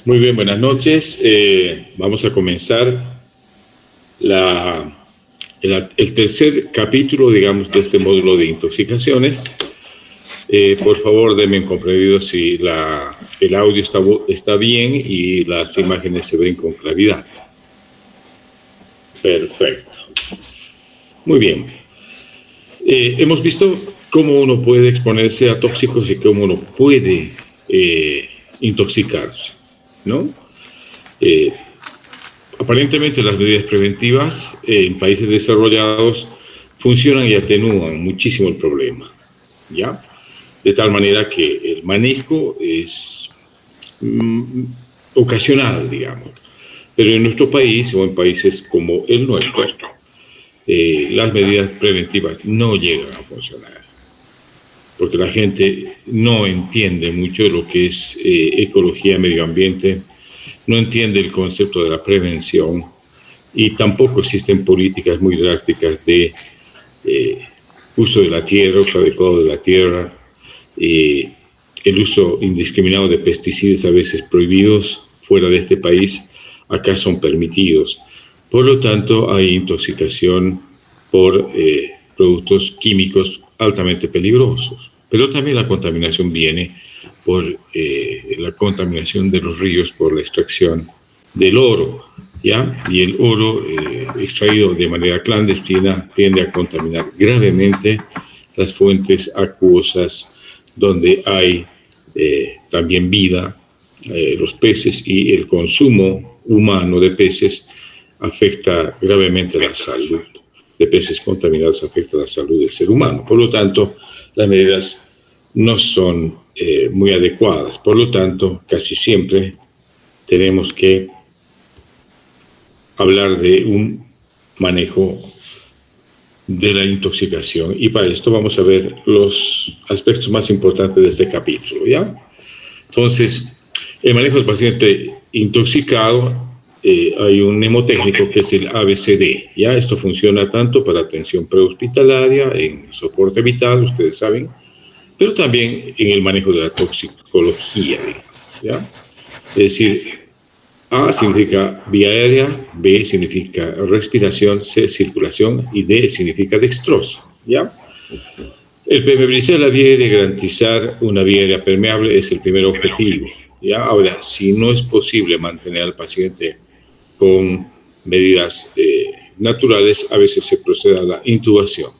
Muy bien, buenas noches. Vamos a comenzar el tercer capítulo, digamos, de este módulo de intoxicaciones. Por favor, denme comprendido si el audio está bien y las imágenes se ven con claridad. Perfecto. Muy bien. Hemos visto cómo uno puede exponerse a tóxicos y cómo uno puede intoxicarse, ¿no? Aparentemente las medidas preventivas en países desarrollados funcionan y atenúan muchísimo el problema, ¿ya? De tal manera que el manejo es ocasional, digamos. Pero en nuestro país o en países como el nuestro, las medidas preventivas no llegan a funcionar, porque la gente no entiende mucho de lo que es ecología, medio ambiente, no entiende el concepto de la prevención y tampoco existen políticas muy drásticas de uso de la tierra, uso adecuado de la tierra, el uso indiscriminado de pesticidas, a veces prohibidos fuera de este país, acá son permitidos. Por lo tanto, hay intoxicación por productos químicos altamente peligrosos. Pero también la contaminación viene por la contaminación de los ríos por la extracción del oro, ¿ya? Y el oro extraído de manera clandestina tiende a contaminar gravemente las fuentes acuosas donde hay también vida, los peces, y el consumo humano de peces afecta gravemente la salud. de peces contaminados afecta la salud del ser humano. Por lo tanto, las medidas no son muy adecuadas. Por lo tanto, casi siempre tenemos que hablar de un manejo de la intoxicación, y para esto vamos a ver los aspectos más importantes de este capítulo, ¿ya? Entonces, el manejo del paciente intoxicado, hay un mnemotécnico que es el ABCD, ¿ya? Esto funciona tanto para atención prehospitalaria, en soporte vital, ustedes saben, pero también en el manejo de la toxicología, digamos, ¿ya? Es decir, A significa vía aérea, B significa respiración, C circulación y D significa dextrosa, ¿ya? El permeabilizar la vía aérea y garantizar una vía aérea permeable es el primer objetivo, ¿ya? Ahora, si no es posible mantener al paciente con medidas naturales, a veces se procede a la intubación,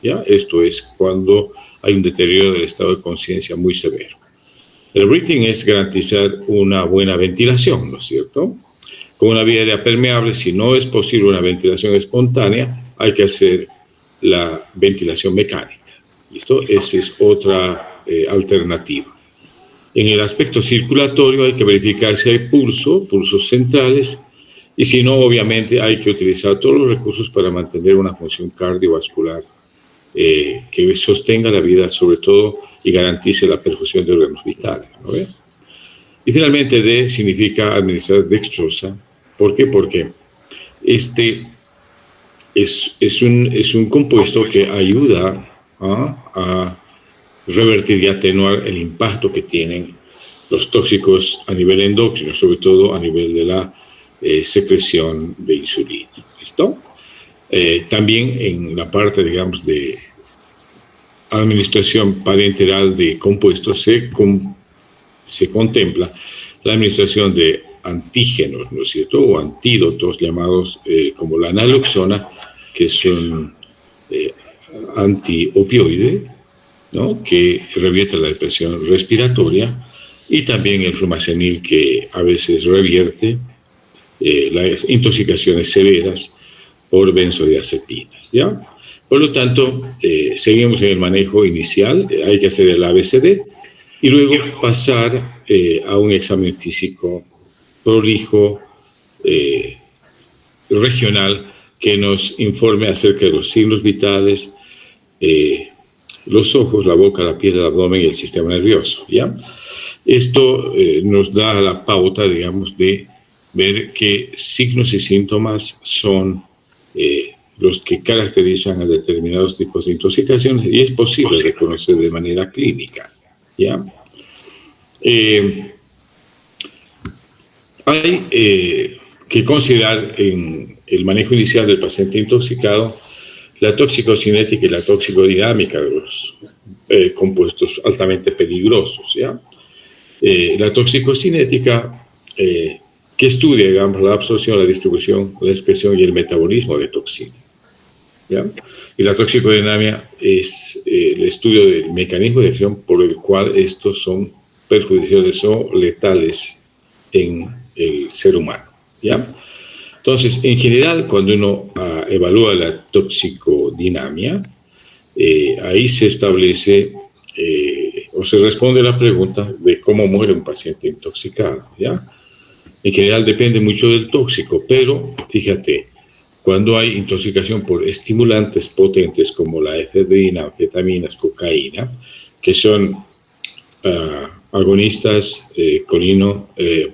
¿ya? Esto es cuando hay un deterioro del estado de conciencia muy severo. El breathing es garantizar una buena ventilación, ¿no es cierto? Con una vía aérea permeable, si no es posible una ventilación espontánea, hay que hacer la ventilación mecánica. ¿Listo? Esa es otra alternativa. En el aspecto circulatorio hay que verificar si hay pulsos centrales, y si no, obviamente hay que utilizar todos los recursos para mantener una función cardiovascular que sostenga la vida, sobre todo, y garantice la perfusión de órganos vitales, ¿no ve? Y finalmente, D significa administrar dextrosa. ¿Por qué? Porque este es un compuesto que ayuda a revertir y atenuar el impacto que tienen los tóxicos a nivel endocrino, sobre todo a nivel de la secreción de insulina. ¿Listo? También en la parte, digamos, de administración parenteral de compuestos se contempla la administración de antígenos, ¿no es cierto?, o antídotos llamados como la naloxona, que es un antiopioide, ¿no?, que revierte la depresión respiratoria, y también el flumazenil, que a veces revierte las intoxicaciones severas por benzodiazepinas, ¿ya? Por lo tanto, seguimos en el manejo inicial, hay que hacer el ABCD, y luego pasar a un examen físico prolijo, regional, que nos informe acerca de los signos vitales, los ojos, la boca, la piel, el abdomen y el sistema nervioso, ¿ya? Esto nos da la pauta, digamos, de ver qué signos y síntomas son los que caracterizan a determinados tipos de intoxicaciones, y es posible reconocer de manera clínica, ¿ya? Hay que considerar en el manejo inicial del paciente intoxicado la toxicocinética y la toxicodinámica de los compuestos altamente peligrosos, ¿ya? La toxicocinética que estudia, digamos, la absorción, la distribución, la excreción y el metabolismo de toxinas, ¿ya? Y la toxicodinámica es el estudio del mecanismo de acción por el cual estos son perjudiciales o letales en el ser humano, ¿ya? Entonces, en general, cuando uno evalúa la toxicodinamia, ahí se establece o se responde a la pregunta de cómo muere un paciente intoxicado, ¿ya? En general depende mucho del tóxico, pero fíjate, cuando hay intoxicación por estimulantes potentes como la efedrina, anfetaminas, cocaína, que son agonistas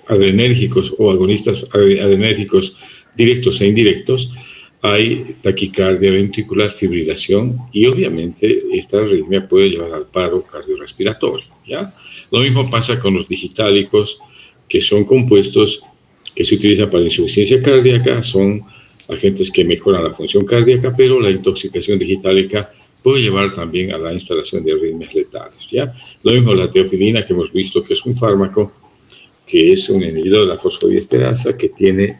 adrenérgicos o agonistas adrenérgicos directos e indirectos, hay taquicardia ventricular, fibrilación, y obviamente esta arritmia puede llevar al paro cardiorrespiratorio, ¿ya? Lo mismo pasa con los digitálicos, que son compuestos que se utilizan para insuficiencia cardíaca, son agentes que mejoran la función cardíaca, pero la intoxicación digitálica puede llevar también a la instalación de arritmias letales, ¿ya? Lo mismo la teofilina, que hemos visto que es un fármaco, que es un inhibidor de la fosfodiesterasa, que tiene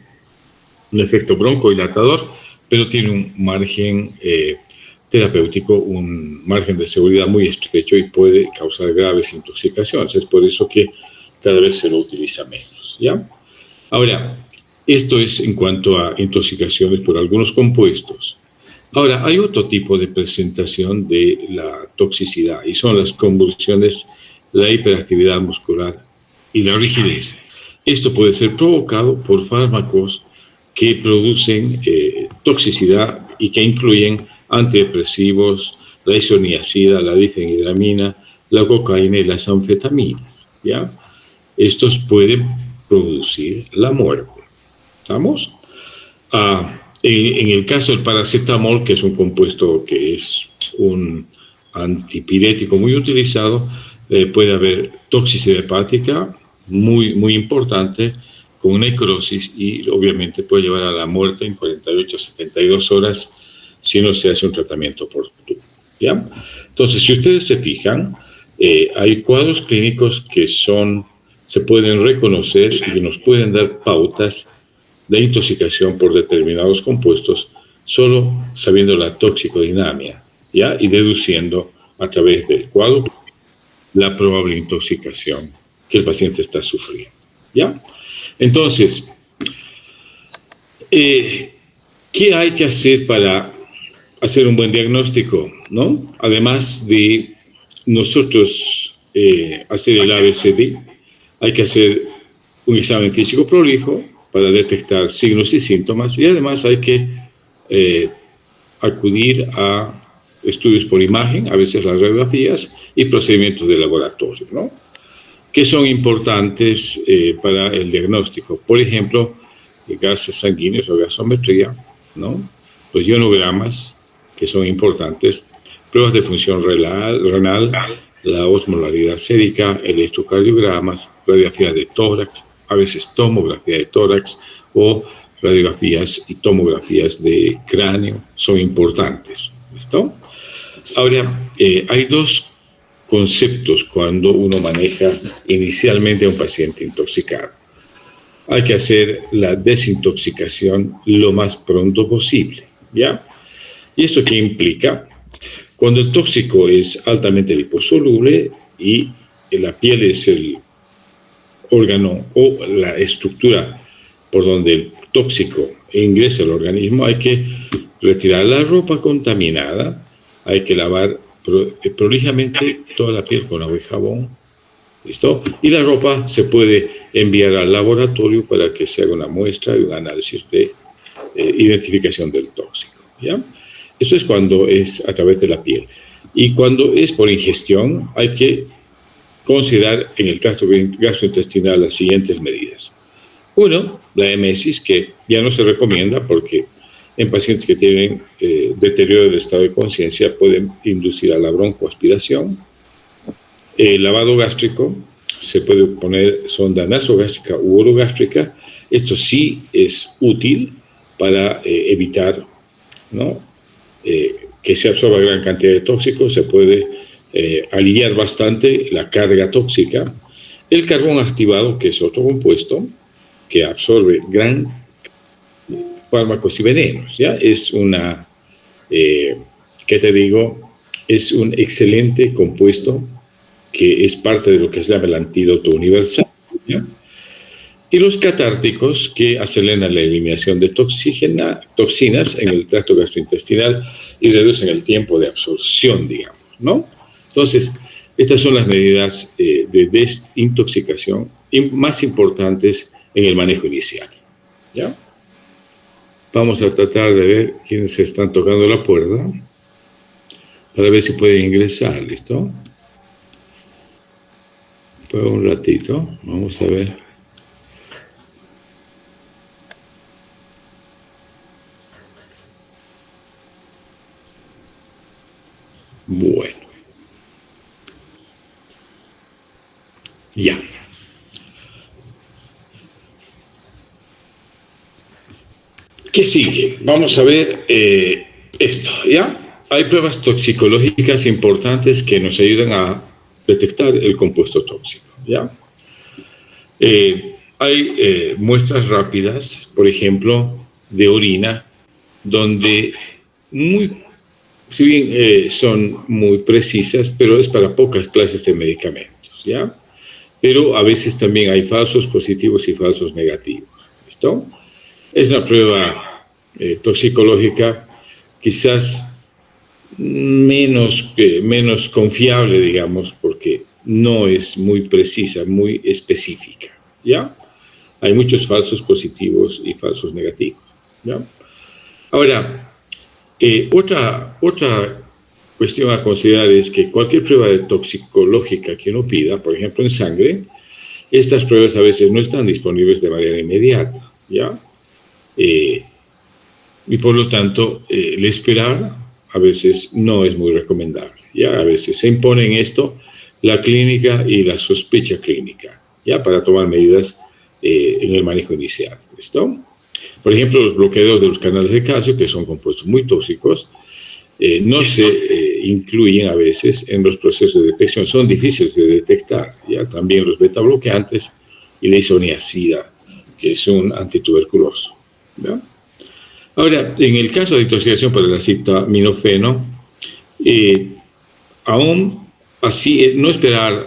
un efecto broncodilatador, pero tiene un margen terapéutico, un margen de seguridad muy estrecho y puede causar graves intoxicaciones. Es por eso que cada vez se lo utiliza menos, ¿ya? Ahora, esto es en cuanto a intoxicaciones por algunos compuestos. Ahora, hay otro tipo de presentación de la toxicidad y son las convulsiones, la hiperactividad muscular y la rigidez. Esto puede ser provocado por fármacos que producen toxicidad y que incluyen antidepresivos, la isoniazida, la difenhidramina, la cocaína y las anfetaminas, ¿ya? Estos pueden producir la muerte. ¿Estamos? En el caso del paracetamol, que es un compuesto que es un antipirético muy utilizado, puede haber toxicidad hepática muy importante, con necrosis, y obviamente puede llevar a la muerte en 48 a 72 horas si no se hace un tratamiento oportuno, ¿ya? Entonces, si ustedes se fijan, hay cuadros clínicos que se pueden reconocer y que nos pueden dar pautas de intoxicación por determinados compuestos solo sabiendo la toxicodinamia, ¿ya? Y deduciendo a través del cuadro la probable intoxicación que el paciente está sufriendo, ¿ya? Entonces, ¿qué hay que hacer para hacer un buen diagnóstico, ¿no? Además de nosotros hacer el ABCD, hay que hacer un examen físico prolijo para detectar signos y síntomas, y además hay que acudir a estudios por imagen, a veces las radiografías, y procedimientos de laboratorio, ¿no? Que son importantes para el diagnóstico. Por ejemplo, gases sanguíneos o gasometría, ¿no? Los ionogramas, que son importantes, pruebas de función renal, la osmolaridad sérica, electrocardiogramas, radiografías de tórax, a veces tomografía de tórax o radiografías y tomografías de cráneo, son importantes. ¿Listo? Ahora, hay dos conceptos cuando uno maneja inicialmente a un paciente intoxicado. Hay que hacer la desintoxicación lo más pronto posible, ¿ya? ¿Y esto qué implica? Cuando el tóxico es altamente liposoluble y la piel es el órgano o la estructura por donde el tóxico ingresa al organismo, hay que retirar la ropa contaminada, hay que lavar prolijamente toda la piel con agua y jabón, ¿listo? Y la ropa se puede enviar al laboratorio para que se haga una muestra y un análisis de identificación del tóxico, ¿ya? Eso es cuando es a través de la piel. Y cuando es por ingestión, hay que considerar en el caso gastrointestinal las siguientes medidas. Uno, la emesis, que ya no se recomienda porque en pacientes que tienen deterioro del estado de conciencia pueden inducir a la broncoaspiración. El lavado gástrico, se puede poner sonda nasogástrica u orogástrica. Esto sí es útil para evitar, ¿no?, que se absorba gran cantidad de tóxicos. Se puede aliviar bastante la carga tóxica. El carbón activado, que es otro compuesto que absorbe gran fármacos y venenos, ¿ya? Es una, ¿qué te digo? Es un excelente compuesto que es parte de lo que se llama el antídoto universal, ¿ya? Y los catárticos, que aceleran la eliminación de toxinas en el tracto gastrointestinal y reducen el tiempo de absorción, digamos, ¿no? Entonces, estas son las medidas de desintoxicación más importantes en el manejo inicial, ¿ya? Vamos a tratar de ver quiénes están tocando la puerta para ver si pueden ingresar, ¿listo? Por un ratito, vamos a ver. Bueno. Ya. ¿Qué sigue? Vamos a ver esto, ¿ya? Hay pruebas toxicológicas importantes que nos ayudan a detectar el compuesto tóxico, ¿ya? Hay muestras rápidas, por ejemplo, de orina, donde si bien son muy precisas, pero es para pocas clases de medicamentos, ¿ya? Pero a veces también hay falsos positivos y falsos negativos, ¿listo? Es una prueba toxicológica quizás menos confiable, digamos, porque no es muy precisa, muy específica, ¿ya? Hay muchos falsos positivos y falsos negativos, ¿ya? Ahora, otra cuestión a considerar es que cualquier prueba toxicológica que uno pida, por ejemplo en sangre, estas pruebas a veces no están disponibles de manera inmediata, ¿ya? Y por lo tanto, el esperar a veces no es muy recomendable, ¿ya? A veces se imponen esto la clínica y la sospecha clínica, ¿ya? Para tomar medidas en el manejo inicial, ¿listo? Por ejemplo, los bloqueadores de los canales de calcio, que son compuestos muy tóxicos, no se incluyen a veces en los procesos de detección, son difíciles de detectar, ¿ya? También los beta bloqueantes y la isoniazida, que es un antituberculoso, ¿ya? Ahora, en el caso de intoxicación por el acetaminofeno, aún así, no esperar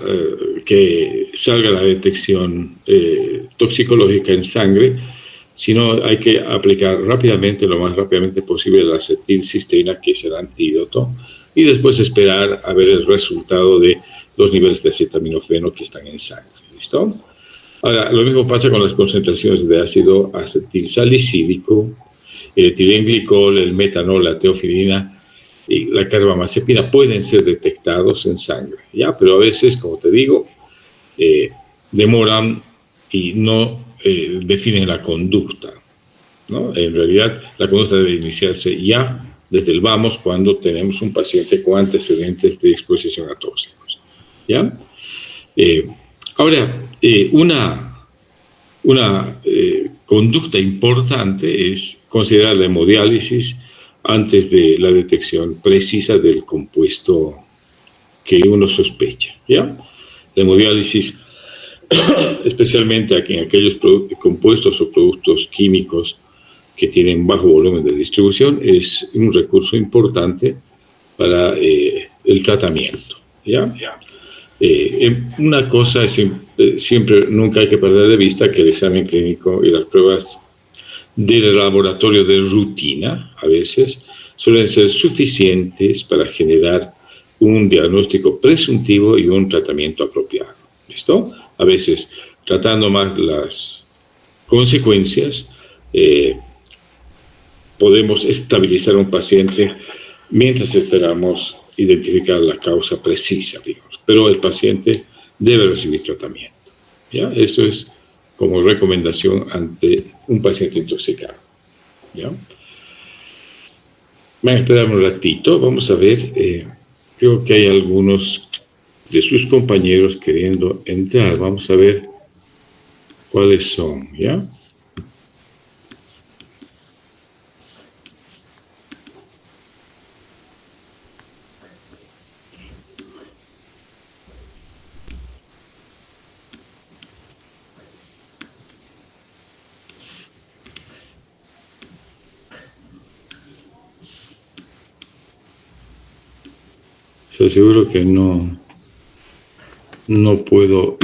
que salga la detección toxicológica en sangre, sino hay que aplicar rápidamente, lo más rápidamente posible, la acetilcisteína, que es el antídoto, y después esperar a ver el resultado de los niveles de acetaminofeno que están en sangre. ¿Listo? Ahora, lo mismo pasa con las concentraciones de ácido acetilsalicílico, el etilenglicol, el metanol, la teofilina y la carbamazepina pueden ser detectados en sangre, ¿ya? Pero a veces, como te digo, demoran y no definen la conducta, ¿no? En realidad, la conducta debe iniciarse ya desde el vamos cuando tenemos un paciente con antecedentes de exposición a tóxicos, ¿ya? Ahora, una conducta importante es considerar la hemodiálisis antes de la detección precisa del compuesto que uno sospecha, ¿ya? La hemodiálisis, especialmente aquí en aquellos compuestos o productos químicos que tienen bajo volumen de distribución, es un recurso importante para el tratamiento, ¿ya? Una cosa es siempre, nunca hay que perder de vista que el examen clínico y las pruebas del laboratorio de rutina, a veces, suelen ser suficientes para generar un diagnóstico presuntivo y un tratamiento apropiado. ¿Listo? A veces, tratando más las consecuencias, podemos estabilizar a un paciente mientras esperamos identificar la causa precisa, digamos. Pero el paciente debe recibir tratamiento, ¿ya? Eso es como recomendación ante un paciente intoxicado, ¿ya? Van a esperar un ratito, vamos a ver, creo que hay algunos de sus compañeros queriendo entrar, vamos a ver cuáles son, ¿ya? Estoy seguro que no puedo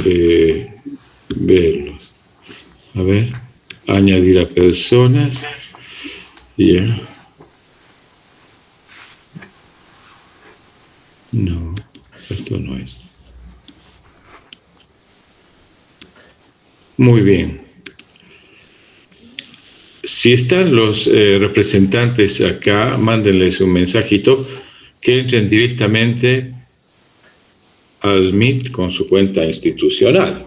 verlos. A ver, añadir a personas. Yeah. No, esto no es. Muy bien. Si están los representantes acá, mándenles un mensajito que entren directamente al Meet con su cuenta institucional.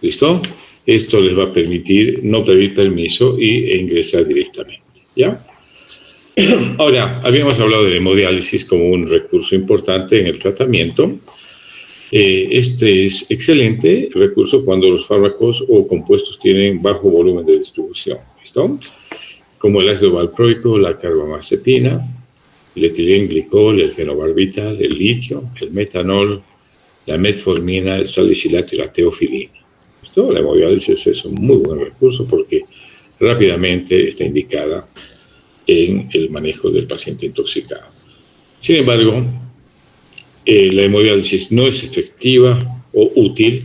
¿Listo? Esto les va a permitir no pedir permiso e ingresar directamente, ¿ya? Ahora, habíamos hablado de la hemodiálisis como un recurso importante en el tratamiento. Este es excelente recurso cuando los fármacos o compuestos tienen bajo volumen de distribución, ¿listo? Como el ácido valproico, la carbamazepina, el etilenglicol, el fenobarbital, el litio, el metanol, la metformina, el salicilato y la teofilina. ¿Listo? La hemodiálisis es un muy buen recurso porque rápidamente está indicada en el manejo del paciente intoxicado. Sin embargo, la hemodiálisis no es efectiva o útil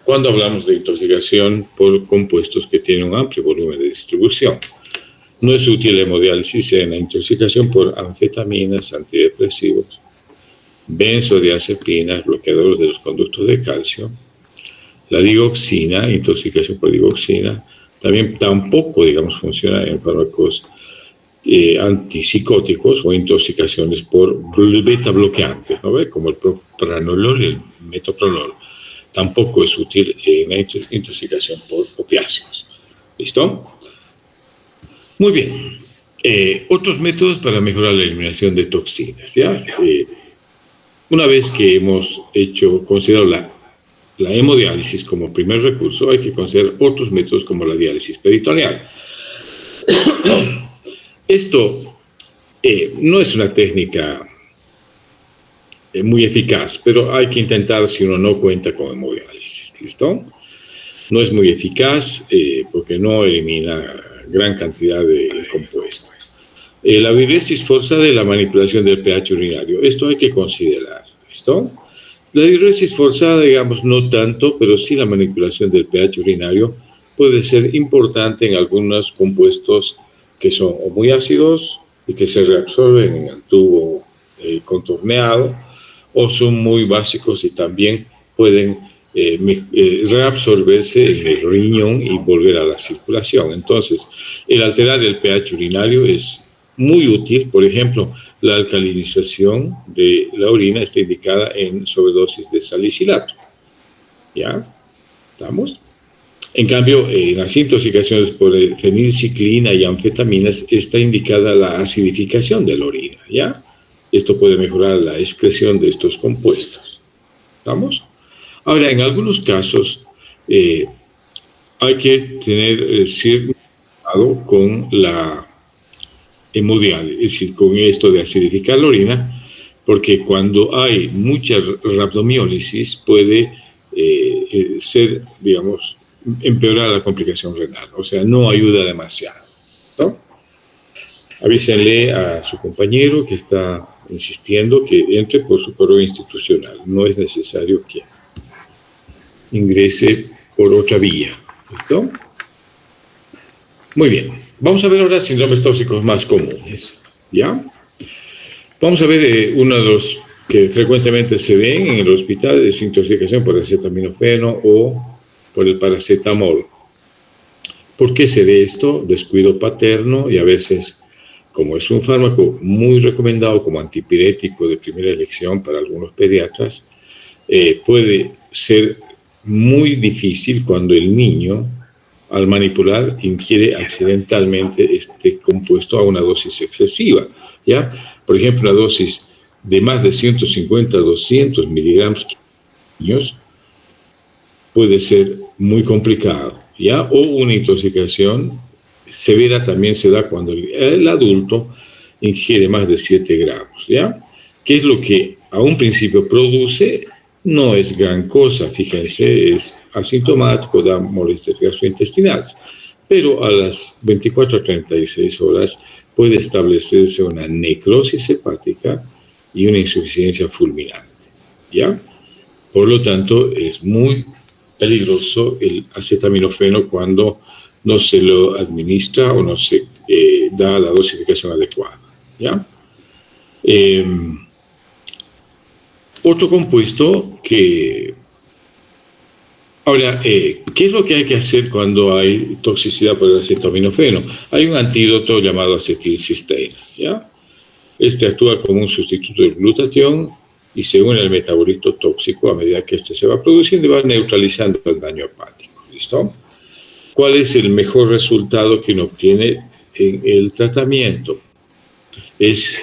cuando hablamos de intoxicación por compuestos que tienen un amplio volumen de distribución. No es útil la hemodiálisis en la intoxicación por anfetaminas, antidepresivos, benzodiazepinas, bloqueadores de los conductos de calcio, la digoxina, intoxicación por digoxina, también tampoco, digamos, funciona en fármacos antipsicóticos o intoxicaciones por beta bloqueantes, ¿no ve? Como el propranolol y el metoprolol. Tampoco es útil en la intoxicación por opiáceos. ¿Listo? Muy bien. Otros métodos para mejorar la eliminación de toxinas, ¿ya? Una vez que hemos considerado la hemodiálisis como primer recurso, hay que considerar otros métodos como la diálisis peritoneal. Esto no es una técnica muy eficaz, pero hay que intentar si uno no cuenta con hemodiálisis. ¿Listo? No es muy eficaz porque no elimina gran cantidad de compuestos. La diuresis forzada y la manipulación del pH urinario. Esto hay que considerar. ¿Listo? La diuresis forzada, digamos, no tanto, pero sí la manipulación del pH urinario puede ser importante en algunos compuestos que son o muy ácidos y que se reabsorben en el tubo contorneado, o son muy básicos y también pueden reabsorberse en el riñón y volver a la circulación. Entonces, el alterar el pH urinario es muy útil. Por ejemplo, la alcalinización de la orina está indicada en sobredosis de salicilato. ¿Ya? ¿Estamos? En cambio, en las intoxicaciones por fenilciclina y anfetaminas está indicada la acidificación de la orina, ¿ya? Esto puede mejorar la excreción de estos compuestos. ¿Estamos? Ahora, en algunos casos hay que tener cierto cuidado con la hemodiálisis, es decir, con esto de acidificar la orina, porque cuando hay mucha rhabdomiólisis puede ser, digamos, empeorar la complicación renal, o sea, no ayuda demasiado, ¿no? Avísenle a su compañero que está insistiendo que entre por su correo institucional, no es necesario que ingrese por otra vía, ¿listo? Muy bien, vamos a ver ahora síndromes tóxicos más comunes, ¿ya? Vamos a ver uno de los que frecuentemente se ven en el hospital, es intoxicación por acetaminofeno o por el paracetamol. ¿Por qué se ve esto? Descuido paterno y a veces, como es un fármaco muy recomendado como antipirético de primera elección para algunos pediatras, puede ser muy difícil cuando el niño, al manipular, ingiere accidentalmente este compuesto a una dosis excesiva, ¿ya? Por ejemplo, una dosis de más de 150 a 200 miligramos niños puede ser muy complicado, ¿ya? O una intoxicación severa también se da cuando el adulto ingiere más de 7 gramos, ¿ya? ¿Qué es lo que a un principio produce? No es gran cosa, fíjense, es asintomático, da molestias gastrointestinales, pero a las 24 a 36 horas puede establecerse una necrosis hepática y una insuficiencia fulminante, ¿ya? Por lo tanto, es muy peligroso el acetaminofeno cuando no se lo administra o no se da la dosificación adecuada, ¿ya? Otro compuesto que... Ahora, ¿qué es lo que hay que hacer cuando hay toxicidad por el acetaminofeno? Hay un antídoto llamado acetilcisteína, ¿ya? Este actúa como un sustituto del glutatión y según el metabolito tóxico, a medida que este se va produciendo, va neutralizando el daño hepático, ¿listo? ¿Cuál es el mejor resultado que uno obtiene en el tratamiento? Es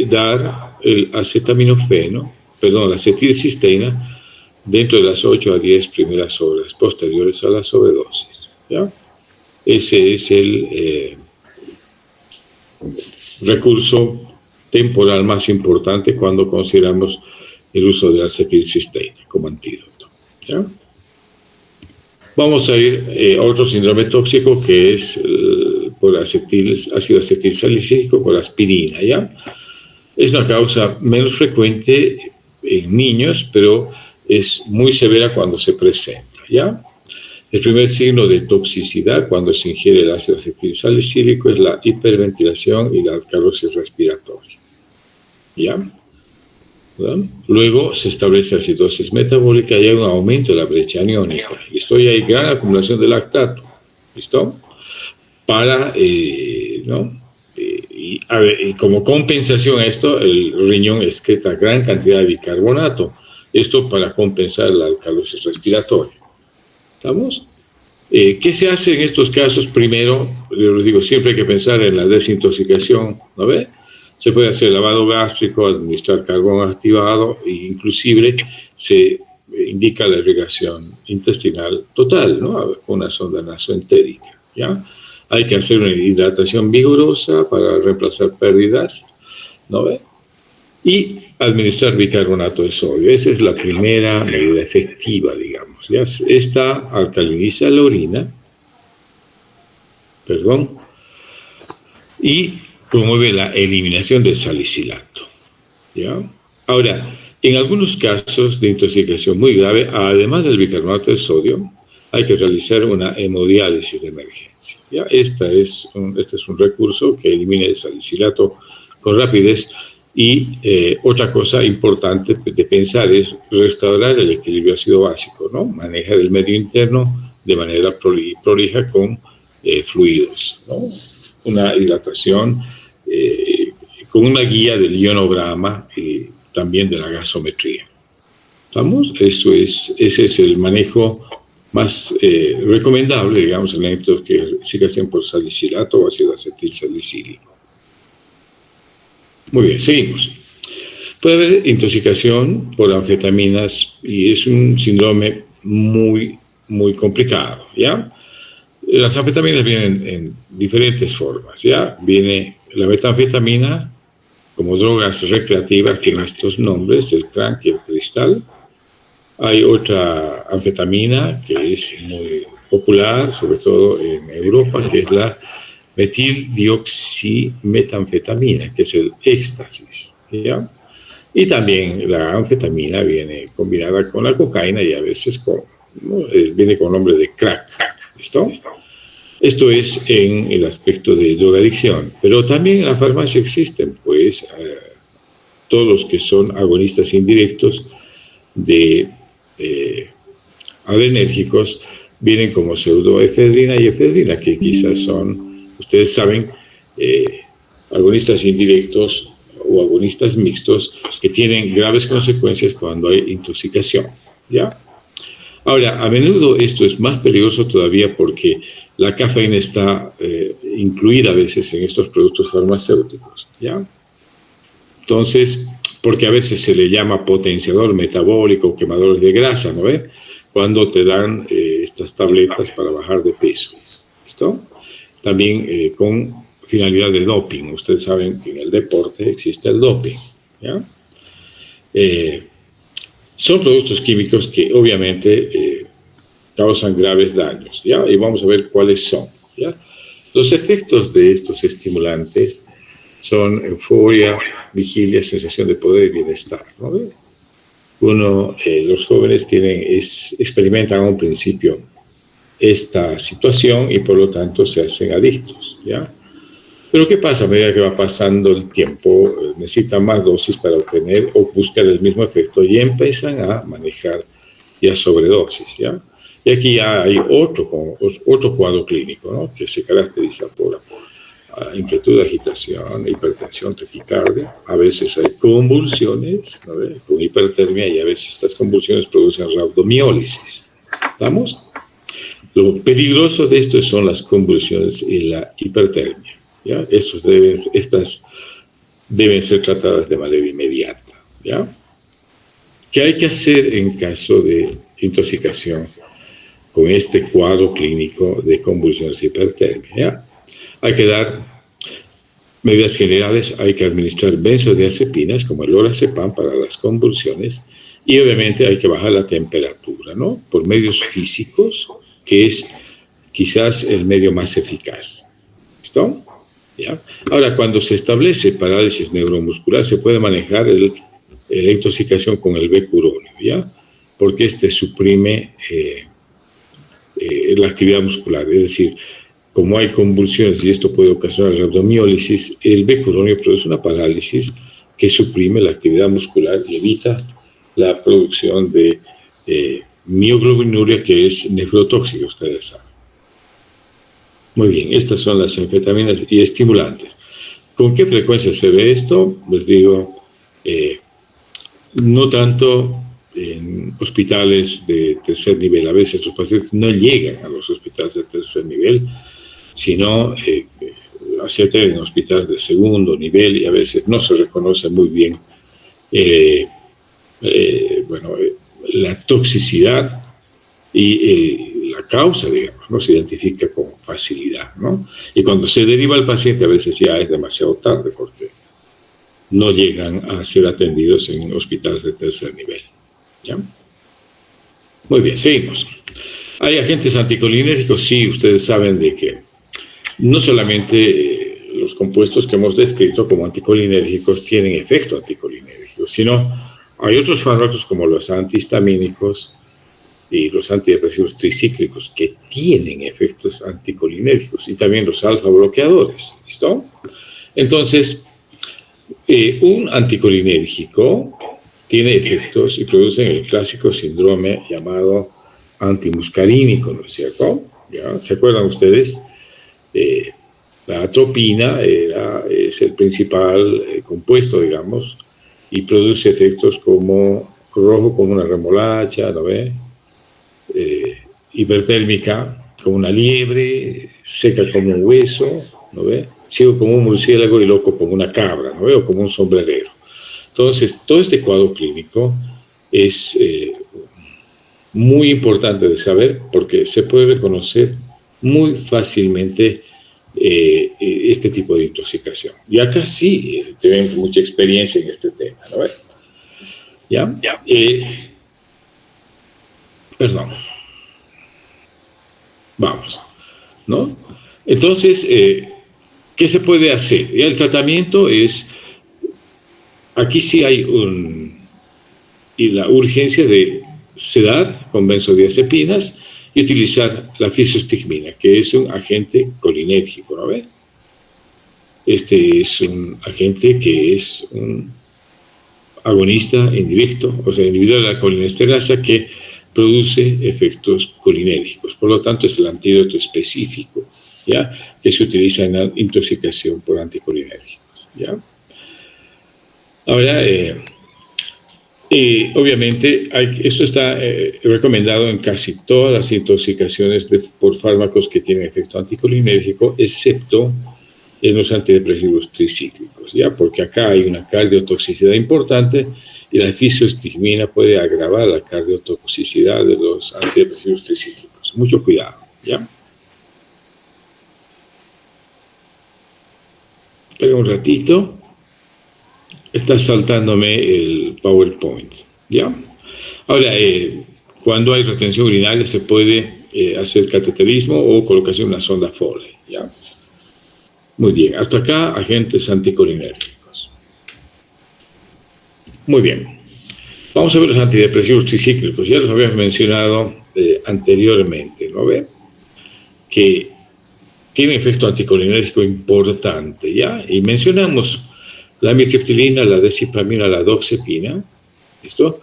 dar el acetaminofeno, la acetilcisteína, dentro de las 8 a 10 primeras horas posteriores a la sobredosis, ¿ya? Ese es el recurso temporal más importante cuando consideramos el uso de la acetilcisteína como antídoto, ¿ya? Vamos a ir a otro síndrome tóxico que es por ácido acetilsalicílico por aspirina, ¿ya? Es una causa menos frecuente en niños, pero es muy severa cuando se presenta, ¿ya? El primer signo de toxicidad cuando se ingiere el ácido acetilsalicílico es la hiperventilación y la alcalosis respiratoria. ¿Ya? ¿Verdad? Luego se establece acidosis metabólica y hay un aumento de la brecha aniónica. ¿Listo? Y hay gran acumulación de lactato. ¿Listo? Para, ¿no? Y como compensación a esto, el riñón excreta gran cantidad de bicarbonato. Esto para compensar la alcalosis respiratoria. ¿Estamos? ¿Qué se hace en estos casos? Primero, yo les digo, siempre hay que pensar en la desintoxicación, ¿no ve? Se puede hacer lavado gástrico, administrar carbón activado e inclusive se indica la irrigación intestinal total, ¿no? Con una sonda nasoentérica, ¿ya? Hay que hacer una hidratación vigorosa para reemplazar pérdidas, ¿no ve? Y administrar bicarbonato de sodio. Esa es la primera medida efectiva, digamos, ¿ya? Esta alcaliniza la orina, y promueve la eliminación del salicilato, ¿ya? Ahora, en algunos casos de intoxicación muy grave, además del bicarbonato de sodio, hay que realizar una hemodiálisis de emergencia, ¿ya? Este es un recurso que elimina el salicilato con rapidez. Y otra cosa importante de pensar es restaurar el equilibrio ácido-básico, ¿no? Manejar el medio interno de manera prolija con fluidos, ¿no? Una hidratación con una guía del ionograma y también de la gasometría. ¿Estamos? Ese es el manejo más recomendable, digamos, en la intoxicación por salicilato o ácido acetilsalicílico. Muy bien, seguimos. Puede haber intoxicación por anfetaminas y es un síndrome muy, muy complicado, ¿ya? Las anfetaminas vienen en diferentes formas, ¿ya? Viene la metanfetamina, como drogas recreativas, tiene estos nombres, el crack y el cristal. Hay otra anfetamina que es muy popular, sobre todo en Europa, que es la metildioximetanfetamina, que es el éxtasis, ¿ya? Y también la anfetamina viene combinada con la cocaína y a veces viene con nombre de crack, ¿listo? Esto es en el aspecto de drogadicción, pero también en la farmacia existen, pues, todos los que son agonistas indirectos de adrenérgicos, vienen como pseudoefedrina y efedrina, que quizás son, ustedes saben, agonistas indirectos o agonistas mixtos que tienen graves consecuencias cuando hay intoxicación, ¿ya? Ahora, a menudo esto es más peligroso todavía porque la cafeína está incluida a veces en estos productos farmacéuticos, ¿ya? Entonces, porque a veces se le llama potenciador metabólico, quemador de grasa, ¿no ve? Cuando te dan estas tabletas para bajar de peso, ¿listo? También con finalidad de doping. Ustedes saben que en el deporte existe el doping, ¿ya? Son productos químicos que obviamente causan graves daños, ¿ya? Y vamos a ver cuáles son, ¿ya? Los efectos de estos estimulantes son euforia, vigilia, sensación de poder y bienestar, ¿no? Los jóvenes experimentan a un principio esta situación y por lo tanto se hacen adictos, ¿ya? Pero ¿qué pasa? A medida que va pasando el tiempo, necesitan más dosis para obtener o buscar el mismo efecto y empiezan a manejar ya sobredosis, ¿ya? Y aquí ya hay otro cuadro clínico, ¿no? Que se caracteriza por inquietud, agitación, hipertensión, taquicardia. A veces hay convulsiones, ¿no? Con hipertermia, y a veces estas convulsiones producen rhabdomiólisis. ¿Estamos? Lo peligroso de esto son las convulsiones y la hipertermia, ¿ya? Estas deben ser tratadas de manera inmediata, ¿ya? ¿Qué hay que hacer en caso de intoxicación con este cuadro clínico de convulsiones y hipertermia, ¿ya? Hay que dar medidas generales, hay que administrar benzodiazepinas como el lorazepam para las convulsiones y obviamente hay que bajar la temperatura, ¿no? Por medios físicos, que es quizás el medio más eficaz. ¿Listo? ¿Ya? Ahora, cuando se establece parálisis neuromuscular, se puede manejar la intoxicación con el becuronio, ¿ya? Porque este suprime la actividad muscular, es decir, como hay convulsiones y esto puede ocasionar rhabdomiólisis, el becurionio produce una parálisis que suprime la actividad muscular y evita la producción de mioglobinuria, que es nefrotóxica, ustedes saben. Muy bien, estas son las anfetaminas y estimulantes. ¿Con qué frecuencia se ve esto? Les digo, no tanto en hospitales de tercer nivel. A veces los pacientes no llegan a los hospitales de tercer nivel, sino se atienden en hospitales de segundo nivel y a veces no se reconoce muy bien la toxicidad y la causa, digamos, no se identifica con facilidad, ¿no? Y cuando se deriva al paciente a veces ya es demasiado tarde porque no llegan a ser atendidos en hospitales de tercer nivel, ¿ya? Muy bien, seguimos. ¿Hay agentes anticolinérgicos? Sí, ustedes saben de que no solamente los compuestos que hemos descrito como anticolinérgicos tienen efecto anticolinérgico, sino hay otros fármacos como los antihistamínicos y los antidepresivos tricíclicos que tienen efectos anticolinérgicos y también los alfa bloqueadores, ¿listo? Entonces, un anticolinérgico tiene efectos y producen el clásico síndrome llamado antimuscarínico, ¿no es cierto? ¿Ya? ¿Se acuerdan ustedes? La atropina es el principal compuesto, digamos, y produce efectos como rojo como una remolacha, ¿no ve? Hipertérmica como una liebre, seca como un hueso, ¿no ve? Ciego como un murciélago y loco como una cabra, ¿no ve? O como un sombrerero. Entonces, todo este cuadro clínico es muy importante de saber porque se puede reconocer muy fácilmente este tipo de intoxicación. Y acá sí tenemos mucha experiencia en este tema, ¿no ve? ¿Ya? Perdón. Vamos, ¿no? Entonces, ¿qué se puede hacer? Ya el tratamiento es, aquí sí hay la urgencia de sedar con benzodiazepinas y utilizar la fisostigmina, que es un agente colinérgico, ¿no ve? Este es un agente que es un agonista indirecto, o sea, inhibidor de la colinesterasa que produce efectos colinérgicos. Por lo tanto, es el antídoto específico, ¿ya? Que se utiliza en la intoxicación por anticolinérgicos, ¿ya? Ahora, obviamente, esto está recomendado en casi todas las intoxicaciones por fármacos que tienen efecto anticolinérgico, excepto en los antidepresivos tricíclicos, ¿ya? Porque acá hay una cardiotoxicidad importante y la fisostigmina puede agravar la cardiotoxicidad de los antidepresivos tricíclicos. Mucho cuidado, ¿ya? Espera un ratito. Está saltándome el PowerPoint, ¿ya? Ahora, cuando hay retención urinaria se puede hacer cateterismo o colocación de una sonda Foley, ¿ya? Muy bien, hasta acá agentes anticolinérgicos. Muy bien, vamos a ver los antidepresivos tricíclicos. Ya los habíamos mencionado anteriormente, ¿no ve? Que tienen efecto anticolinérgico importante, ¿ya? Y mencionamos la amitriptilina, la desipramina, la doxepina, ¿listo?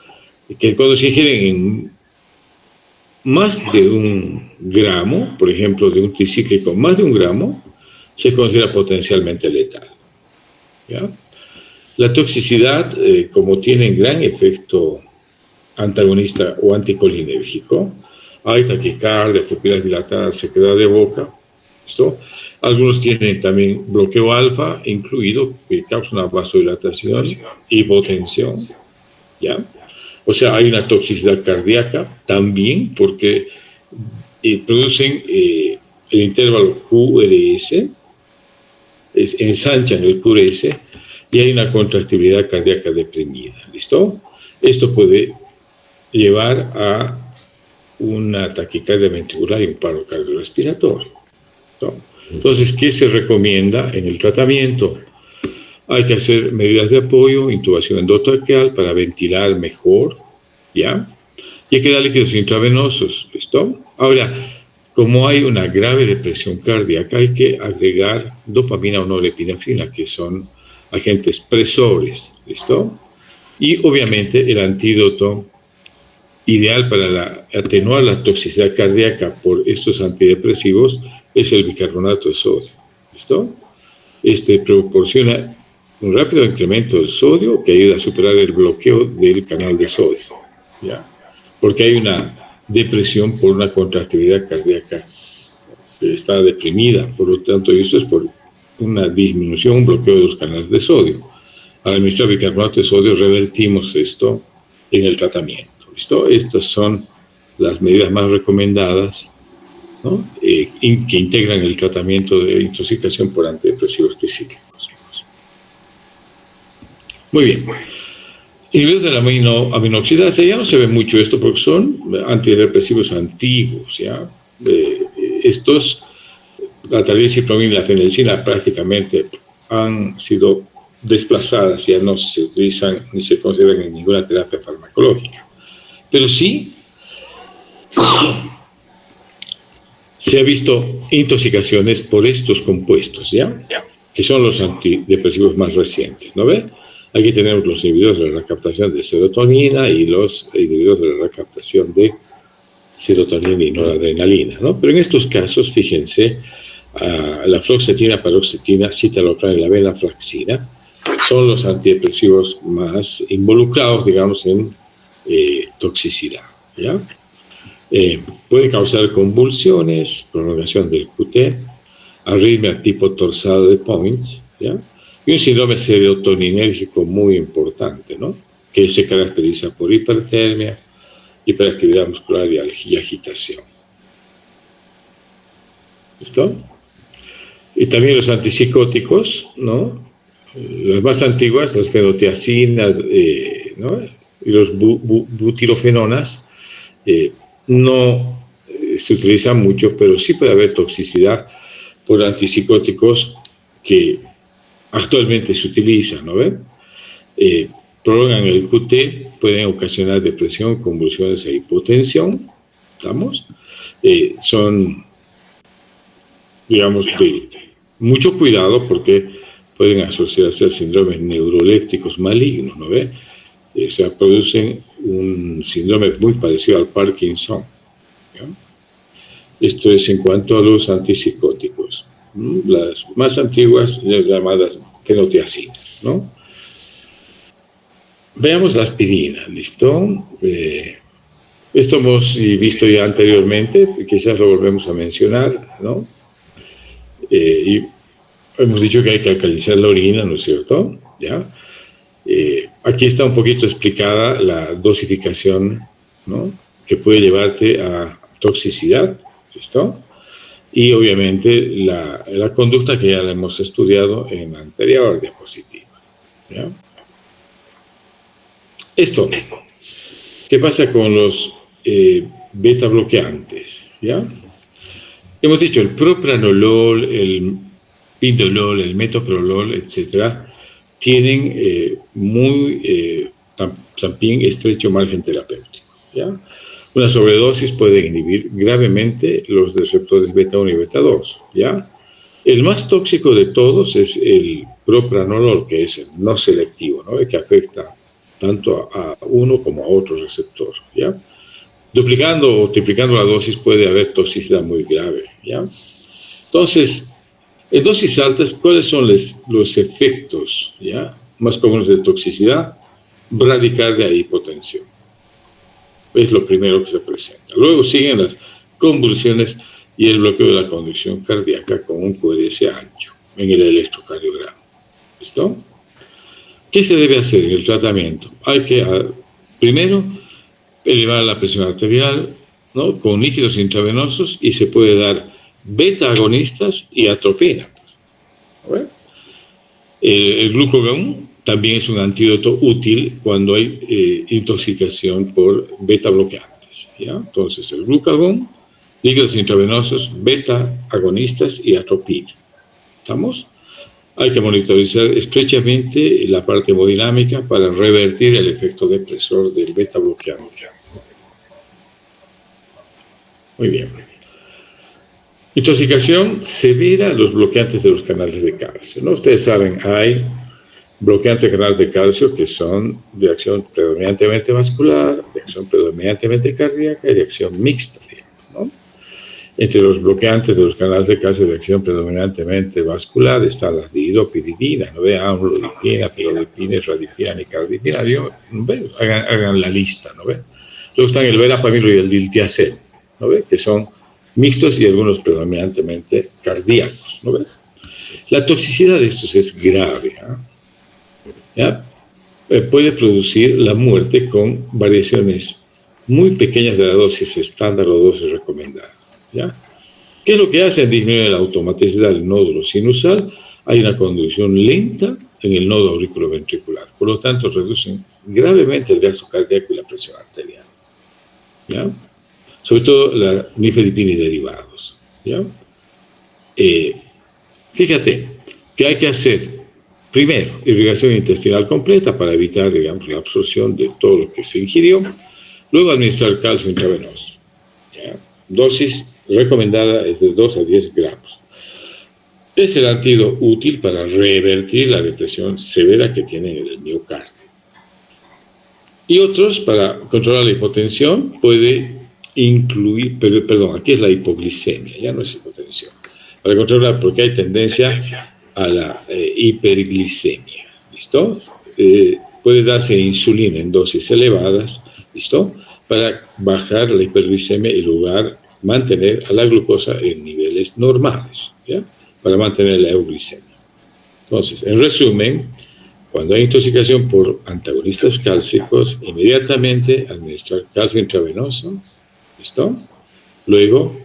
Que cuando se ingieren en más de 1 gramo, por ejemplo, de un tricíclico, más de 1 gramo, se considera potencialmente letal, ¿ya? La toxicidad, como tienen gran efecto antagonista o anticolinérgico, hay taquicardia, pupilas dilatadas, sequedad de boca, ¿listo? Algunos tienen también bloqueo alfa incluido, que causa una vasodilatación, hipotensión, ¿ya? O sea, hay una toxicidad cardíaca también porque producen el intervalo QRS, ensanchan el QRS y hay una contractibilidad cardíaca deprimida, ¿listo? Esto puede llevar a una taquicardia ventricular y un paro cardiorrespiratorio, ¿no? Entonces, ¿qué se recomienda en el tratamiento? Hay que hacer medidas de apoyo, intubación endotraqueal para ventilar mejor, ¿ya? Y hay que dar líquidos intravenosos, ¿listo? Ahora, como hay una grave depresión cardíaca, hay que agregar dopamina o norepinefrina, que son agentes presores, ¿listo? Y obviamente el antídoto ideal para atenuar la toxicidad cardíaca por estos antidepresivos es el bicarbonato de sodio, ¿listo? Este proporciona un rápido incremento del sodio que ayuda a superar el bloqueo del canal de sodio, ¿ya? Porque hay una depresión por una contractividad cardíaca que está deprimida, por lo tanto, y esto es por una disminución, un bloqueo de los canales de sodio. Al administrar bicarbonato de sodio revertimos esto en el tratamiento, ¿listo? Estas son las medidas más recomendadas, ¿no? Que integran el tratamiento de intoxicación por antidepresivos tricíclicos. Muy bien. Inhibidores de la aminoxidasa, ya no se ve mucho esto porque son antidepresivos antiguos, ¿ya? Estos, la talidocaína y la fenilcina prácticamente han sido desplazadas, ya no se utilizan ni se consideran en ninguna terapia farmacológica. Pero sí se ha visto intoxicaciones por estos compuestos, ¿ya? Que son los antidepresivos más recientes, ¿no ve? Aquí tenemos los inhibidores de la recaptación de serotonina y los inhibidores de la recaptación de serotonina y noradrenalina, ¿no? Pero en estos casos, fíjense, la fluoxetina, paroxetina, citalopram y la venlafaxina son los antidepresivos más involucrados, digamos, en toxicidad, ¿ya? Puede causar convulsiones, prolongación del QT, arritmia tipo torsada de Points, ¿ya? Y un síndrome serotoninérgico muy importante, ¿no? Que se caracteriza por hipertermia, hiperactividad muscular y agitación. ¿Listo? Y también los antipsicóticos, ¿no? Las más antiguas, las fenotiacinas, ¿no? Y los butirofenonas, no se utilizan mucho, pero sí puede haber toxicidad por antipsicóticos que actualmente se utilizan, ¿no ven? Prolongan el QT, pueden ocasionar depresión, convulsiones e hipotensión, ¿estamos? Son, digamos, de mucho cuidado porque pueden asociarse a síndromes neurolépticos malignos, ¿no ve? O sea, producen un síndrome muy parecido al Parkinson, ¿ya? Esto es en cuanto a los antipsicóticos. Las más antiguas, las llamadas fenotiacinas, ¿no? Veamos la aspirina, ¿listo? Esto hemos visto ya anteriormente, quizás lo volvemos a mencionar, ¿no? Y hemos dicho que hay que alcalizar la orina, ¿no es cierto? ¿Ya? Aquí está un poquito explicada la dosificación, ¿no? Que puede llevarte a toxicidad, ¿listo? Y obviamente la conducta que ya la hemos estudiado en la anterior diapositiva, ¿ya? Esto, ¿qué pasa con los beta bloqueantes? ¿Ya? Hemos dicho el propranolol, el pindolol, el metoprolol, etcétera, tienen también estrecho margen terapéutico, ¿ya? Una sobredosis puede inhibir gravemente los receptores beta 1 y beta 2, ¿ya? El más tóxico de todos es el propranolol, que es el no selectivo, ¿no? Que afecta tanto a uno como a otro receptor, ¿ya? Duplicando o triplicando la dosis puede haber toxicidad muy grave, ¿ya? Entonces, en dosis altas, ¿cuáles son los efectos, ¿ya?, más comunes de toxicidad? Bradicardia e hipotensión. Es lo primero que se presenta. Luego siguen las convulsiones y el bloqueo de la conducción cardíaca con un QRS ancho en el electrocardiograma. ¿Listo? ¿Qué se debe hacer en el tratamiento? Hay que, primero, elevar la presión arterial, ¿no?, con líquidos intravenosos, y se puede dar beta agonistas y atropina. El glucagón también es un antídoto útil cuando hay intoxicación por beta bloqueantes, ¿ya? Entonces, el glucagón, líquidos intravenosos, beta agonistas y atropina. ¿Estamos? Hay que monitorizar estrechamente la parte hemodinámica para revertir el efecto depresor del beta bloqueante. Muy bien. Intoxicación severa a los bloqueantes de los canales de calcio, ¿no? Ustedes saben, hay bloqueantes de canales de calcio que son de acción predominantemente vascular, de acción predominantemente cardíaca y de acción mixta, ¿no? Entre los bloqueantes de los canales de calcio de acción predominantemente vascular están las dihidropiridina, ¿no ve? Amlodipina, felodipina, isradipina, nicardipina, ¿no? Hagan la lista, ¿no ve? Luego están el verapamilo y el diltiazem, ¿no ve? Que son mixtos y algunos predominantemente cardíacos, ¿no ve? La toxicidad de estos es grave, ¿ya? Puede producir la muerte con variaciones muy pequeñas de la dosis estándar o dosis recomendada, ¿ya? ¿Qué es lo que hace? Disminuir la automaticidad del nódulo sinusal. Hay una conducción lenta en el nodo auriculoventricular, por lo tanto reducen gravemente el gasto cardíaco y la presión arterial, ¿ya? Sobre todo la nifedipina y derivados, ¿ya? Fíjate que hay que hacer, primero, irrigación intestinal completa para evitar, digamos, la absorción de todo lo que se ingirió. Luego, administrar calcio intravenoso, ¿ya? Dosis recomendada es de 2 a 10 gramos. Es el antídoto útil para revertir la depresión severa que tiene el miocardio. Y otros, para controlar la hipotensión, puede incluir, aquí es la hipoglicemia, ya no es hipotensión. Para controlar, porque hay tendencia a la hiperglicemia, ¿listo? Puede darse insulina en dosis elevadas, ¿listo? Para bajar la hiperglicemia y mantener a la glucosa en niveles normales, ¿ya? Para mantener la euglicemia. Entonces, en resumen, cuando hay intoxicación por antagonistas cálcicos, inmediatamente administrar calcio intravenoso, ¿listo? Luego,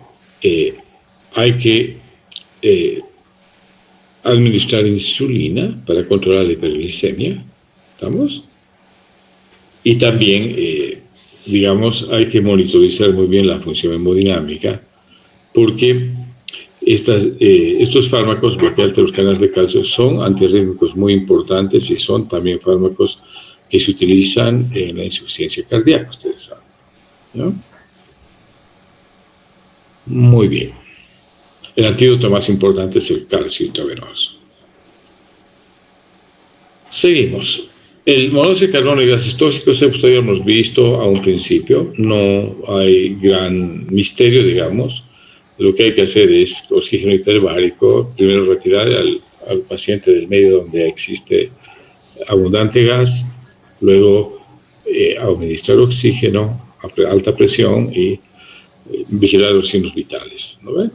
hay que administrar insulina para controlar la hiperglicemia, ¿estamos? Y también, digamos, hay que monitorizar muy bien la función hemodinámica, porque estos fármacos bloqueantes de los canales de calcio son antiarrítmicos muy importantes y son también fármacos que se utilizan en la insuficiencia cardíaca, ustedes saben, ¿no? Muy bien. El antídoto más importante es el calcio intravenoso. Seguimos. El monóxido de carbono y gases tóxicos, esto ya hemos visto a un principio, no hay gran misterio, digamos. Lo que hay que hacer es oxígeno hiperbárico, primero retirar al paciente del medio donde existe abundante gas, luego administrar oxígeno a alta presión y vigilar los signos vitales, ¿no ven?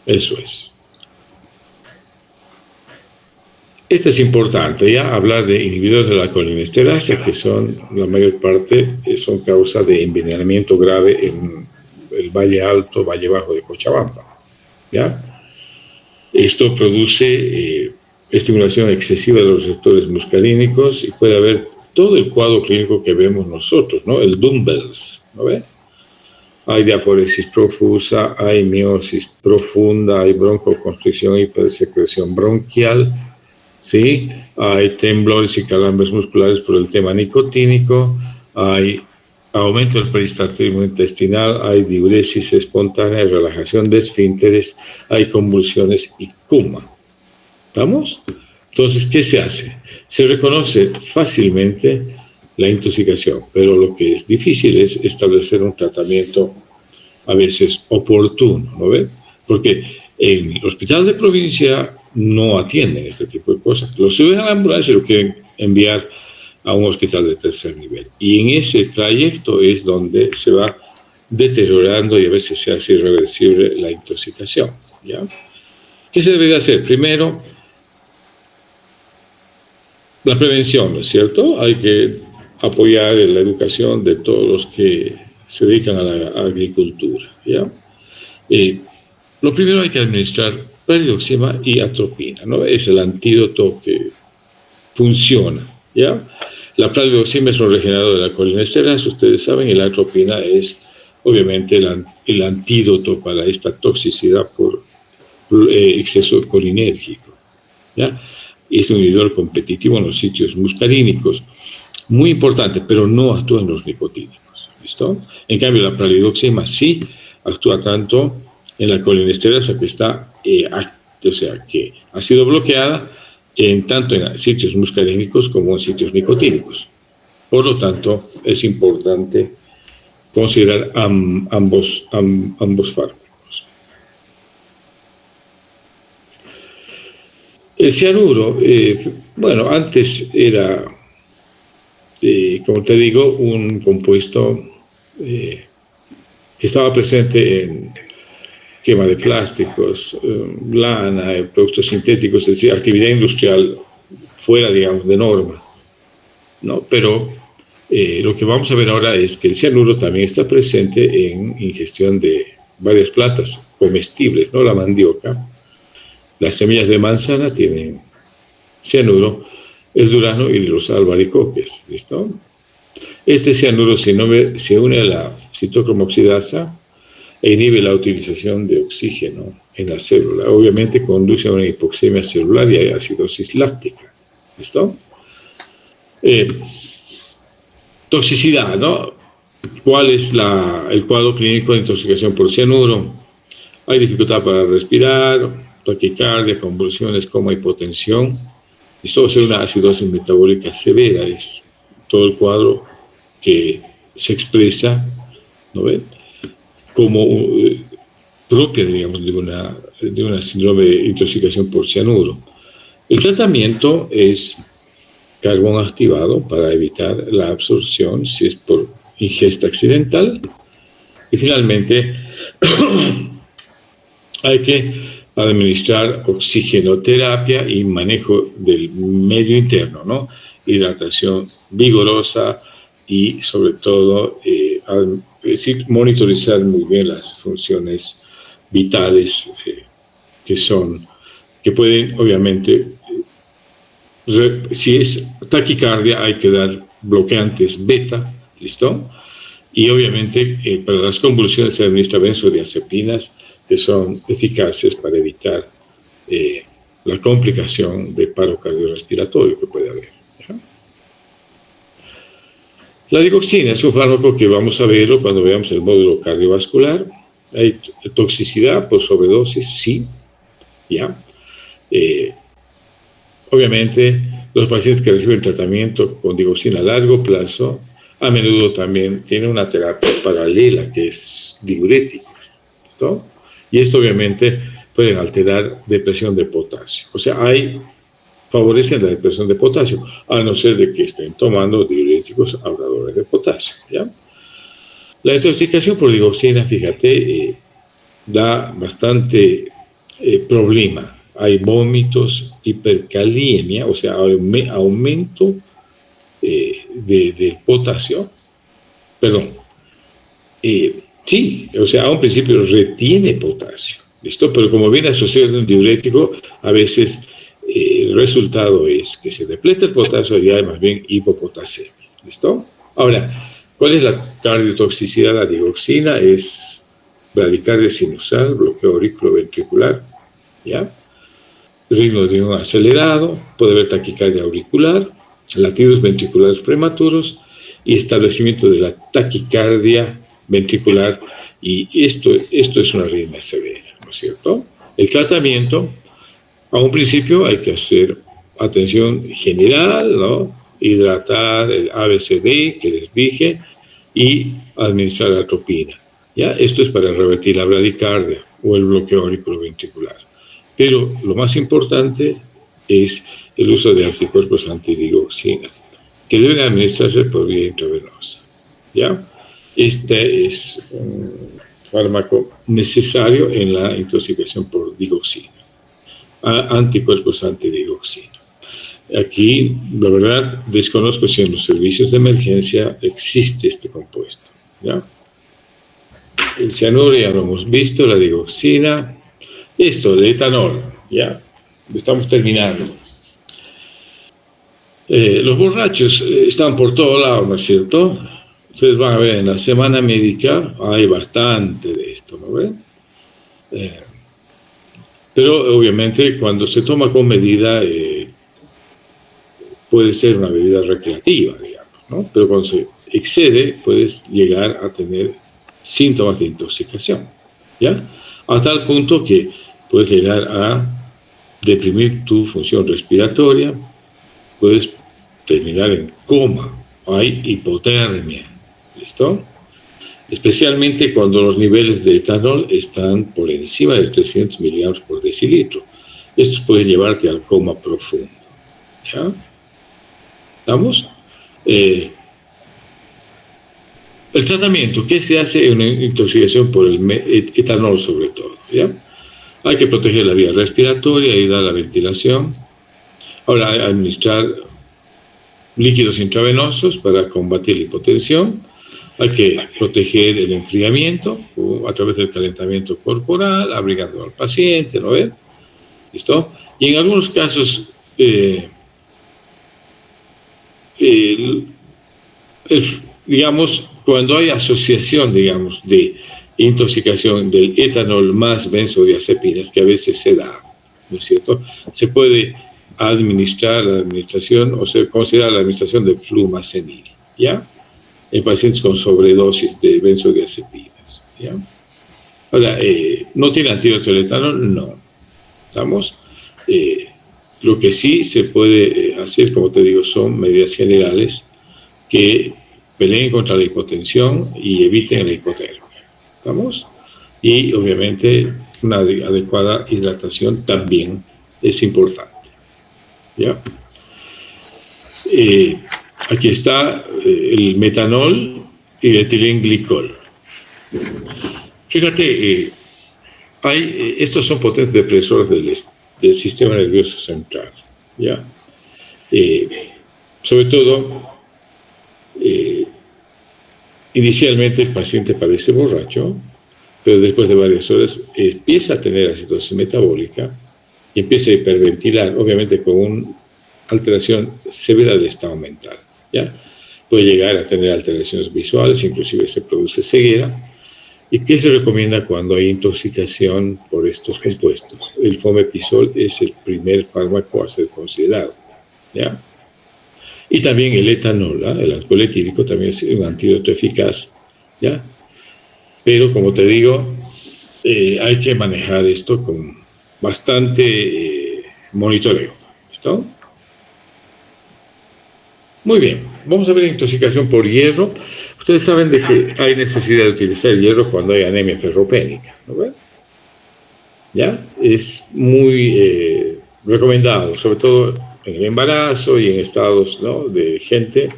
Eso es. Esto es importante, ya hablar de inhibidores de la colinesterasa, que son, la mayor parte, son causa de envenenamiento grave en el Valle Alto, Valle Bajo de Cochabamba, ¿ya? Esto produce estimulación excesiva de los receptores muscarínicos y puede haber todo el cuadro clínico que vemos nosotros, ¿no? El Dumbbells, ¿no ve? Hay diaforesis profusa, hay miosis profunda, hay broncoconstricción y hipersecreción bronquial, ¿sí? Hay temblores y calambres musculares por el tema nicotínico, hay aumento del peristaltismo intestinal, hay diuresis espontánea, hay relajación de esfínteres, hay convulsiones y coma. ¿Estamos? Entonces, ¿qué se hace? Se reconoce fácilmente la intoxicación, pero lo que es difícil es establecer un tratamiento a veces oportuno, ¿no ven? Porque en el hospital de provincia no atienden este tipo de cosas. Lo suben a la ambulancia y lo quieren enviar a un hospital de tercer nivel. Y en ese trayecto es donde se va deteriorando y a veces se hace irreversible la intoxicación, ¿ya? ¿Qué se debe de hacer? Primero, la prevención, ¿no es cierto? Hay que apoyar en la educación de todos los que se dedican a la agricultura, ¿ya? Lo primero hay que administrar pralidoxima y atropina, ¿no? Es el antídoto que funciona, ¿ya? La pralidoxima es un regenerador de la colinesterasa, ustedes saben, y la atropina es, obviamente, el antídoto para esta toxicidad por exceso colinérgico, ¿ya? Es un inhibidor competitivo en los sitios muscarínicos, muy importante, pero no actúa en los nicotínicos, ¿listo? En cambio, la pralidoxima sí actúa tanto en la colinesterasa que está, o sea, que ha sido bloqueada tanto en sitios muscarínicos como en sitios nicotínicos. Por lo tanto, es importante considerar ambos fármacos. El cianuro, bueno, antes era, como te digo, un compuesto que estaba presente en quema de plásticos, lana, productos sintéticos, es decir, actividad industrial fuera, digamos, de norma, ¿no? Pero lo que vamos a ver ahora es que el cianuro también está presente en ingestión de varias plantas comestibles, ¿no? La mandioca, las semillas de manzana tienen cianuro, el durazno y los albaricoques, ¿listo? Este cianuro se une a la citocromo oxidasa e inhibe la utilización de oxígeno en la célula. Obviamente conduce a una hipoxemia celular y a acidosis láctica. ¿Listo? Toxicidad, ¿no? ¿Cuál es el cuadro clínico de intoxicación por cianuro? Hay dificultad para respirar, taquicardia, convulsiones, coma, hipotensión. Esto va a ser una acidosis metabólica severa, es todo el cuadro que se expresa, ¿no ven?, como propia, digamos, de una síndrome de intoxicación por cianuro. El tratamiento es carbón activado para evitar la absorción si es por ingesta accidental. Y finalmente hay que administrar oxigenoterapia y manejo del medio interno, ¿no? Hidratación vigorosa y sobre todo monitorizar muy bien las funciones vitales que pueden, obviamente, si es taquicardia hay que dar bloqueantes beta, ¿listo? Y obviamente para las convulsiones se administra benzodiazepinas que son eficaces para evitar la complicación de paro cardiorrespiratorio que puede haber. ¿Ya? La digoxina es un fármaco que vamos a verlo cuando veamos el módulo cardiovascular. ¿Hay toxicidad por sobredosis? Sí. ¿Ya? Obviamente, los pacientes que reciben tratamiento con digoxina a largo plazo, a menudo también tienen una terapia paralela que es diurético, ¿no? Y esto obviamente puede alterar depresión de potasio. O sea, favorecen la depresión de potasio, a no ser de que estén tomando diuréticos ahorradores de potasio, ¿ya? La intoxicación por digoxina, fíjate, da bastante problema. Hay vómitos, hipercalemia, o sea, aumento del potasio. Perdón. Sí, o sea, a un principio retiene potasio, ¿listo? Pero como viene asociado a un diurético, a veces el resultado es que se depleta el potasio y hay más bien hipopotasemia, ¿listo? Ahora, ¿cuál es la cardiotoxicidad? La digoxina es bradicardia sinusal, bloqueo auriculoventricular, ¿ya? Ritmo de un acelerado, puede haber taquicardia auricular, latidos ventriculares prematuros y establecimiento de la taquicardia ventricular, y esto es una arritmia severa, ¿no es cierto? El tratamiento, a un principio hay que hacer atención general, ¿no? Hidratar el ABCD que les dije y administrar atropina, ¿ya? Esto es para revertir la bradicardia o el bloqueo auriculoventricular. Pero lo más importante es el uso de anticuerpos antidigoxina, que deben administrarse por vía intravenosa, ¿ya? Este es un fármaco necesario en la intoxicación por digoxina, anticuerpos antidigoxina. Aquí, la verdad, desconozco si en los servicios de emergencia existe este compuesto, ¿ya? El cianuro ya lo hemos visto, la digoxina. Esto, de etanol, ya, estamos terminando. Los borrachos están por todo lado, ¿no es cierto? Ustedes van a ver en la semana médica, hay bastante de esto, ¿no ven? Pero obviamente cuando se toma con medida, puede ser una bebida recreativa, digamos, ¿no? Pero cuando se excede, puedes llegar a tener síntomas de intoxicación, ¿ya? a tal punto que puedes llegar a deprimir tu función respiratoria, puedes terminar en coma, hay hipotermia, ¿listo? Especialmente cuando los niveles de etanol están por encima de 300 miligramos por decilitro. Esto puede llevarte al coma profundo, ¿ya? ¿Estamos? El tratamiento, ¿qué se hace en una intoxicación por el etanol sobre todo? ¿Ya? Hay que proteger la vía respiratoria, ayudar a la ventilación. Ahora, administrar líquidos intravenosos para combatir la hipotensión. Hay que proteger el enfriamiento a través del calentamiento corporal, abrigando al paciente, ¿no ven? ¿Listo? Y en algunos casos, digamos, cuando hay asociación, digamos, de intoxicación del etanol más benzodiazepinas, que a veces se da, ¿no es cierto? Se puede administrar la administración, o se considera la administración de flumazenil, ¿ya? En pacientes con sobredosis de benzodiazepinas, ¿ya? Ahora, ¿no tiene antídoto el etanol? No. ¿Estamos? Lo que sí se puede hacer, como te digo, son medidas generales que peleen contra la hipotensión y eviten la hipotermia. ¿Estamos? Y obviamente una adecuada hidratación también es importante. ¿Ya? Aquí está el metanol y el etilenglicol. Fíjate, estos son potentes depresores del sistema nervioso central. ¿Ya? Sobre todo, inicialmente el paciente parece borracho, pero después de varias horas empieza a tener acidosis metabólica y empieza a hiperventilar, obviamente con una alteración severa del estado mental, ¿ya? Puede llegar a tener alteraciones visuales, inclusive se produce ceguera. ¿Y qué se recomienda cuando hay intoxicación por estos compuestos? El fomepizol es el primer fármaco a ser considerado, ¿ya? Y también el etanol, ¿eh? El alcohol etílico también es un antídoto eficaz, ¿ya? Pero, como te digo, hay que manejar esto con bastante monitoreo, ¿listo? Muy bien, vamos a ver intoxicación por hierro. Ustedes saben de que hay necesidad de utilizar el hierro cuando hay anemia ferropénica, ¿no ven? ¿Ya? Es muy recomendado, sobre todo en el embarazo y en estados, ¿no?, de gente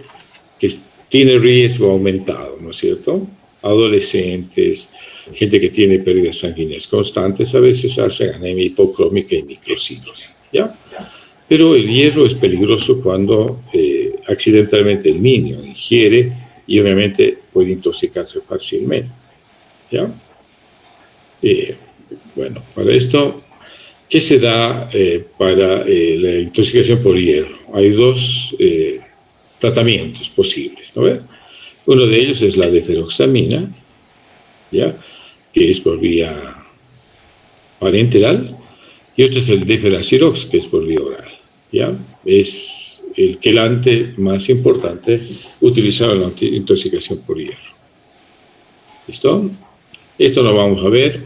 que tiene riesgo aumentado, ¿no es cierto? Adolescentes, gente que tiene pérdidas sanguíneas constantes, a veces hacen anemia hipocrómica y microcitosis, ¿ya? Pero el hierro es peligroso cuando accidentalmente el niño ingiere y obviamente puede intoxicarse fácilmente, ¿ya? Bueno, para esto, ¿qué se da para la intoxicación por hierro? Hay dos tratamientos posibles, ¿no ves? Uno de ellos es la deferoxamina, ¿ya?, que es por vía parenteral, y otro es el deferacirox, que es por vía oral, ¿ya? Es el quelante más importante utilizado en la intoxicación por hierro. ¿Listo? Esto lo vamos a ver.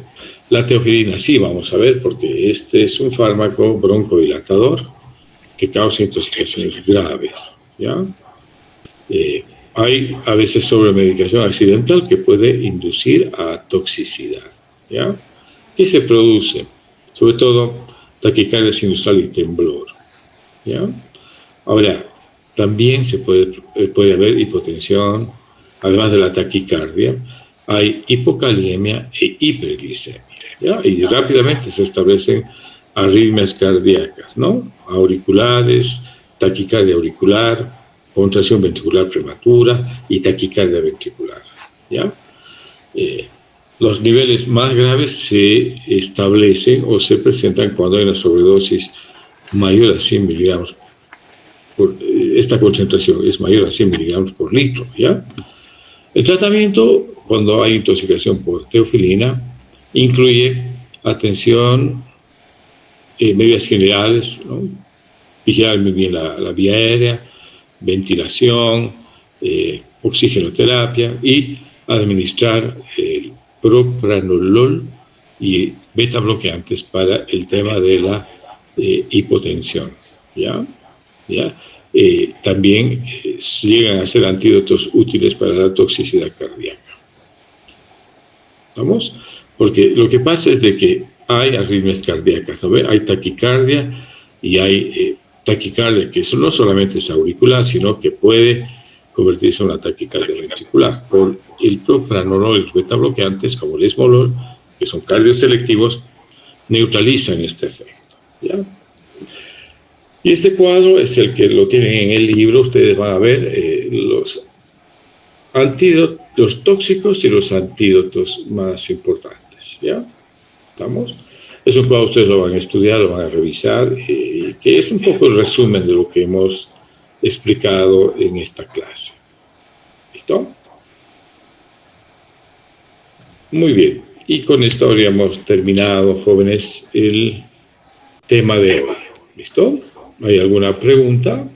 La teofilina sí vamos a ver, porque este es un fármaco broncodilatador que causa intoxicaciones graves, ¿ya? Hay a veces sobremedicación accidental que puede inducir a toxicidad, ¿ya? ¿Qué se produce? Sobre todo taquicardia sinusal y temblor, ¿ya? Ahora, también puede haber hipotensión, además de la taquicardia, hay hipocaliemia e hiperglicemia, ¿ya? Y rápidamente se establecen arritmias cardíacas, ¿no? Auriculares, taquicardia auricular, contracción ventricular prematura y taquicardia ventricular, ¿ya? Los niveles más graves se establecen o se presentan cuando hay una sobredosis mayor a 100 miligramos esta concentración es mayor a 100 miligramos por litro, ¿ya? El tratamiento, cuando hay intoxicación por teofilina, incluye atención, medidas generales, ¿no? Vigilar muy bien la vía aérea, ventilación, oxigenoterapia y administrar el propranolol y beta bloqueantes para el tema de la hipotensión, ¿ya? También llegan a ser antídotos útiles para la toxicidad cardíaca. ¿Vamos? Porque lo que pasa es de que hay arritmias cardíacas, ¿no ve? Hay taquicardia y hay taquicardia que no solamente es auricular, sino que puede convertirse en una taquicardia ventricular. Por el propranolol y los beta bloqueantes, como el esmolol, que son cardioselectivos, neutralizan este efecto, ¿ya? Y este cuadro es el que lo tienen en el libro. Ustedes van a ver los antídotos, los tóxicos y los antídotos más importantes, ¿ya? ¿Estamos? Es un cuadro, ustedes lo van a estudiar, lo van a revisar, que es un poco el resumen de lo que hemos explicado en esta clase. ¿Listo? Muy bien. Y con esto habríamos terminado, jóvenes, el tema de hoy. ¿Listo? ¿Hay alguna pregunta?